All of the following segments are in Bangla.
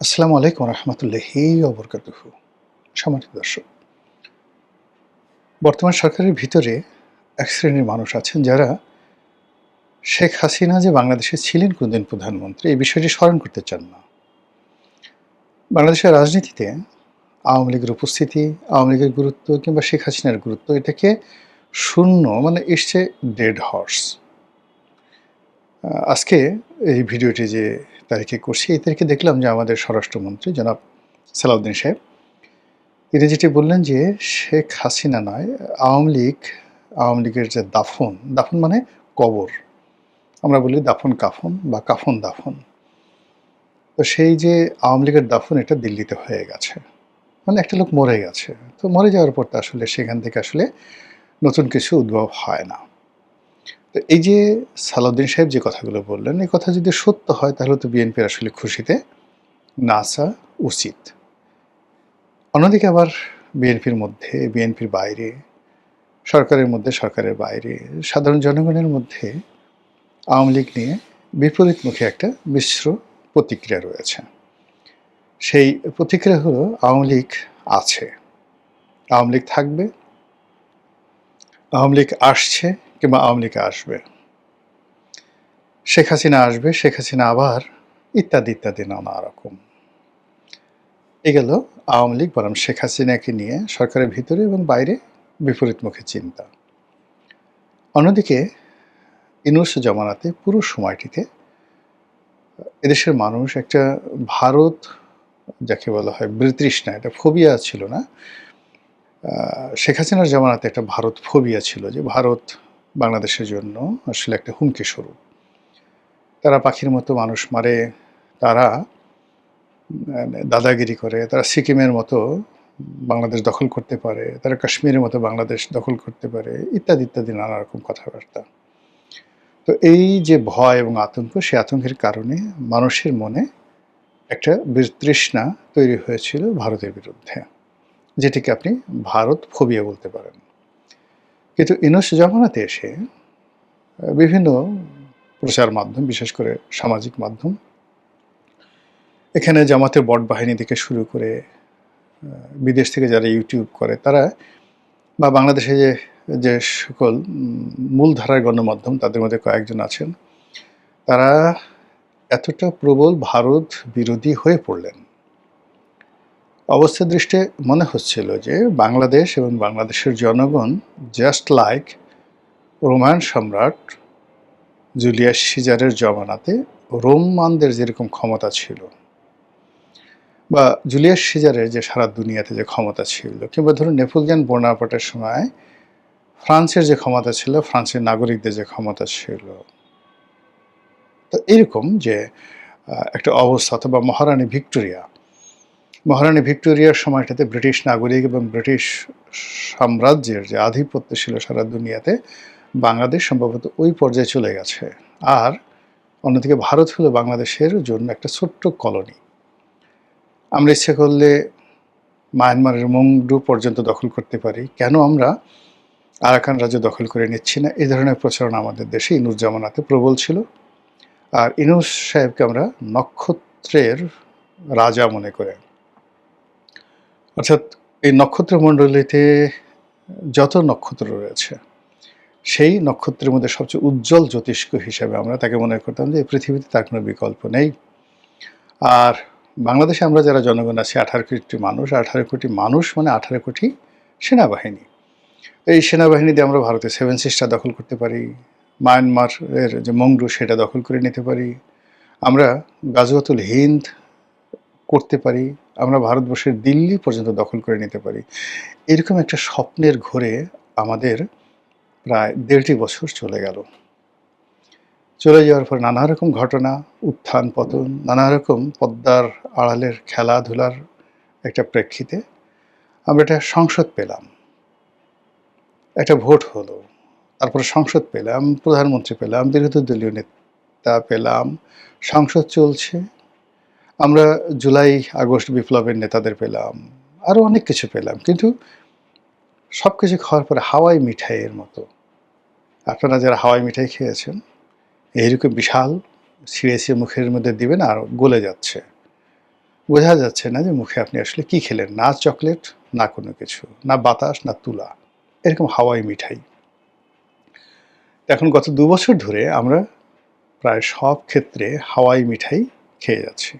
আসসালামু আলাইকুম রহমতুল্লাহি ওবরকাতুহু। সম্মানিত দর্শক, বর্তমান সরকারের ভিতরে এক শ্রেণীর মানুষ আছেন যারা শেখ হাসিনা যে বাংলাদেশে ছিলেন কোনদিন প্রধানমন্ত্রী এই বিষয়টি স্মরণ করতে চান না। বাংলাদেশের রাজনীতিতে আওয়ামী লীগের উপস্থিতি, আওয়ামী লীগের গুরুত্ব কিংবা শেখ হাসিনার গুরুত্ব এটাকে শূন্য মানে ইটস এ ডেড হর্স। আজকে এই ভিডিওটি যে তারিখে করছি এই তারিখে দেখলাম যে আমাদের স্বরাষ্ট্রমন্ত্রী জনাব সালাউদ্দিন সাহেব তিনি যেটি বললেন যে শেখ হাসিনা নয়, আওয়ামী লীগের যে দাফন, দাফন মানে কবর। আমরা বলি দাফন কাফন বা কাফন দাফন। তো সেই যে আওয়ামী লীগের দাফন এটা দিল্লিতে হয়ে গেছে। মানে একটা লোক মরে গেছে। তো মরে যাওয়ার পর তো আসলে সেখান থেকে আসলে নতুন কিছু উদ্ভব হয় না। তো এই যে সালাউদ্দিন সাহেব যে কথাগুলো বললেন, এই কথা যদি সত্য হয় তাহলে তো বিএনপির আসলে খুশিতে নাচা উচিত। অন্যদিকে আবার বিএনপির মধ্যে, বিএনপির বাইরে, সরকারের মধ্যে, সরকারের বাইরে, সাধারণ জনগণের মধ্যে আওয়ামী লীগ নিয়ে বিপরীতমুখী একটা মিশ্র প্রতিক্রিয়া রয়েছে। সেই প্রতিক্রিয়া হলো আওয়ামী লীগ আছে, আওয়ামী লীগ থাকবে, আওয়ামী লীগ আসছে কিংবা আওয়ামী লীগ আসবে, শেখ হাসিনা আসবে, শেখ হাসিনা আবার ইত্যাদি ইত্যাদি নানা রকম। এ গেল আওয়ামী লীগ বনাম শেখ হাসিনাকে নিয়ে সরকারের ভিতরে এবং বাইরে বিপরীতমুখী চিন্তা। অন্যদিকে ইউনূস জমানাতে পুরো সময়টিতে এদেশের মানুষ একটা ভারত যাকে বলা হয় বিতৃষ্ণা, এটা ফোবিয়া ছিল না। শেখ হাসিনার জমানাতে একটা ভারত ফোবিয়া ছিল যে ভারত বাংলাদেশের জন্য আসলে একটা হুমকি স্বরূপ। তারা পাখির মতো মানুষ মারে, তারা দাদাগিরি করে, তারা সিকিমের মতো বাংলাদেশ দখল করতে পারে, তারা কাশ্মীরের মতো বাংলাদেশ দখল করতে পারে, ইত্যাদি ইত্যাদি নানা রকম কথাবার্তা। তো এই যে ভয় এবং আতঙ্ক, সেই আতঙ্কের কারণে মানুষের মনে একটা বিতৃষ্ণা তৈরি হয়েছিল ভারতের বিরুদ্ধে, যেটিকে আপনি ভারত ফোবিয়া বলতে পারেন। কিন্তু ইউনূস জমানাতে এসে বিভিন্ন প্রচার মাধ্যম, বিশেষ করে সামাজিক মাধ্যম, এখানে জামাতের বট বাহিনী থেকে শুরু করে বিদেশ থেকে যারা ইউটিউব করে তারা, বা বাংলাদেশে যে সকল মূলধারার গণমাধ্যম তাদের মধ্যে কয়েকজন আছেন, তারা এতটা প্রবল ভারত বিরোধী হয়ে পড়লেন, অবস্থা দৃষ্টে মনে হচ্ছিল যে বাংলাদেশ এবং বাংলাদেশের জনগণ জাস্ট লাইক রোমান সম্রাট জুলিয়াস সিজারের জমানাতে রোমানদের যেরকম ক্ষমতা ছিল, বা জুলিয়াস সিজারের যে সারা দুনিয়াতে যে ক্ষমতা ছিল, কিংবা ধরুন নেপোলিয়ন বোনাপার্টের সময় ফ্রান্সের যে ক্ষমতা ছিল, ফ্রান্সের নাগরিকদের যে ক্ষমতা ছিল। তো এরকম যে একটা অবস্থা, অথবা মহারানী ভিক্টোরিয়ার সময়টাতে ব্রিটিশ নাগরিক এবং ব্রিটিশ সাম্রাজ্যের যে আধিপত্য ছিল সারা দুনিয়াতে, বাংলাদেশ সম্ভবত ওই পর্যায়ে চলে গেছে। আর অন্যদিকে ভারত হলো বাংলাদেশের জন্য একটা ছোট্ট কলোনি। আমরা ইচ্ছে করলে মায়ানমারের মংডু পর্যন্ত দখল করতে পারি, কেন আমরা আরাকান রাজ্য দখল করে নিচ্ছি না? এই ধরনের প্রচারণা আমাদের দেশে ইউনূস জমানাতে প্রবল ছিল। আর ইউনূস সাহেবকে আমরা নক্ষত্রের রাজা মনে করে, অর্থাৎ এই নক্ষত্রমণ্ডলীতে যত নক্ষত্র রয়েছে, সেই নক্ষত্রের মধ্যে সবচেয়ে উজ্জ্বল জ্যোতিষ্ক হিসেবে আমরা তাকে মনে করতাম যে এই পৃথিবীতে তার কোনো বিকল্প নেই। আর বাংলাদেশে আমরা যারা জনগণ আছি 18 কোটি মানুষ, 18 কোটি মানুষ মানে 18 কোটি সেনাবাহিনী। এই সেনাবাহিনী দিয়ে আমরা ভারতের সেভেন সিস্টার দখল করতে পারি, মায়ানমারের যে মংডু সেটা দখল করে নিতে পারি, আমরা গাজওয়াতুল হিন্দ করতে পারি, আমরা ভারতবর্ষের দিল্লি পর্যন্ত দখল করে নিতে পারি। এরকম একটা স্বপ্নের ঘোরে আমাদের প্রায় 1.5 বছর চলে গেল। চলে যাওয়ার পর নানা রকম ঘটনা, উত্থান পতন, নানা রকম পদ্মার আড়ালের খেলাধুলার একটা প্রেক্ষিতে আমরা একটা সংসদ পেলাম, একটা ভোট হলো, তারপরে সংসদ পেলাম, প্রধানমন্ত্রী পেলাম, বিরোধী দলীয় নেতা পেলাম, সংসদ চলছে, আমরা জুলাই আগস্ট বিপ্লবের নেতাদের পেলাম, আরও অনেক কিছু পেলাম। কিন্তু সব কিছু খাওয়ার পরে হাওয়াই মিঠাইয়ের মতো, আপনারা যারা হাওয়াই মিঠাই খেয়েছেন, এইরকম বিশাল ছিঁড়ে মুখের মধ্যে দিবেন আর গলে যাচ্ছে, বোঝা যাচ্ছে না যে মুখে আপনি আসলে কি খেলেন, না চকলেট, না কোনো কিছু, না বাতাস, না তুলা, এরকম হাওয়াই মিঠাই। এখন গত ২ বছর ধরে আমরা প্রায় সব ক্ষেত্রে হাওয়াই মিঠাই খেয়ে যাচ্ছি।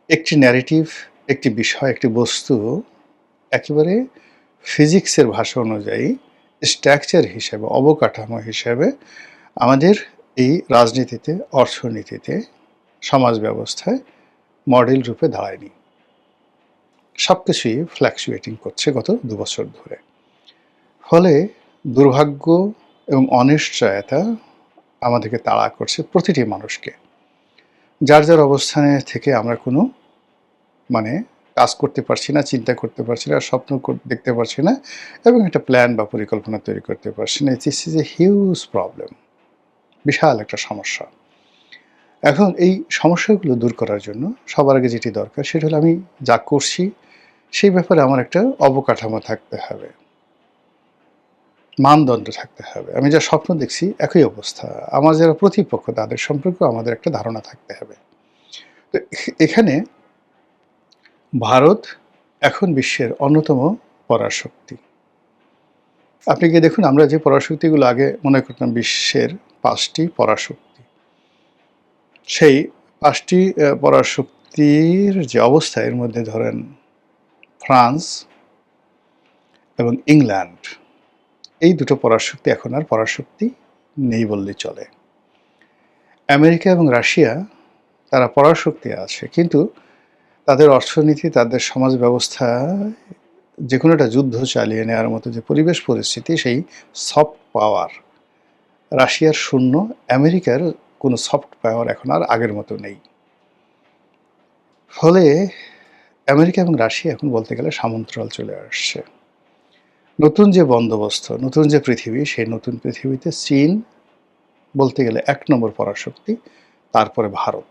একটি ন্যারেটিভ, একটি বিষয়, একটি বস্তু একেবারে ফিজিক্সের ভাষা অনুযায়ী স্ট্রাকচার হিসেবে, অবকাঠামো হিসেবে আমাদের এই রাজনীতিতে, অর্থনীতিতে, সমাজ ব্যবস্থায় মডেল রূপে দাঁড়ায়নি। সবকিছুই ফ্লাকচুয়েটিং করছে গত ২ বছর ধরে। ফলে দুর্ভাগ্য এবং অনিশ্চয়তা আমাদেরকে তাড়া করছে, প্রতিটি মানুষকে। যার, যার অবস্থানে থেকে আমরা কোনো মানে কাজ করতে পারছি না, চিন্তা করতে পারছি না, স্বপ্ন দেখতে পারছি না এবং একটা প্ল্যান বা পরিকল্পনা তৈরি করতে পারছি না। This is a huge problem. বিশাল একটা সমস্যা। এখন এই সমস্যাগুলো দূর করার জন্য সবার আগে যেটি দরকার সেটা হলো আমি যা করছি সেই ব্যাপারে আমার একটা অবকাঠামো থাকতে হবে। মানদণ্ড থাকতে হবে। আমি যা স্বপ্ন দেখছি একই অবস্থা। আমার যারা প্রতিপক্ষ তাদের সম্পর্কেও আমাদের একটা ধারণা থাকতে হবে। তো এখানে ভারত এখন বিশ্বের অন্যতম পরাশক্তি। আপনি গিয়ে দেখুন আমরা যে পরাশক্তিগুলো আগে মনে করতাম বিশ্বের ৫ টি পরাশক্তি। সেই ৫ টি পরাশক্তির যে অবস্থা এর মধ্যে ধরেন ফ্রান্স এবং ইংল্যান্ড, এই দুটো পরাশক্তি এখন আর পরাশক্তি নেই বললেই চলে। আমেরিকা এবং রাশিয়া তারা পরাশক্তি আছে, কিন্তু তাদের অর্থনীতি, তাদের সমাজ ব্যবস্থা যে কোনো একটা যুদ্ধ চালিয়ে নেওয়ার মতো যে পরিবেশ পরিস্থিতি, সেই সফট পাওয়ার রাশিয়ার শূন্য, আমেরিকার কোনো সফট পাওয়ার এখন আর আগের মতো নেই। ফলে আমেরিকা এবং রাশিয়া এখন বলতে গেলে সামন্তরাল চলে আসছে। নতুন যে বন্দোবস্ত, নতুন যে পৃথিবী, সেই নতুন পৃথিবীতে চীন বলতে গেলে ১ নম্বর পরাশক্তি, তারপরে ভারত।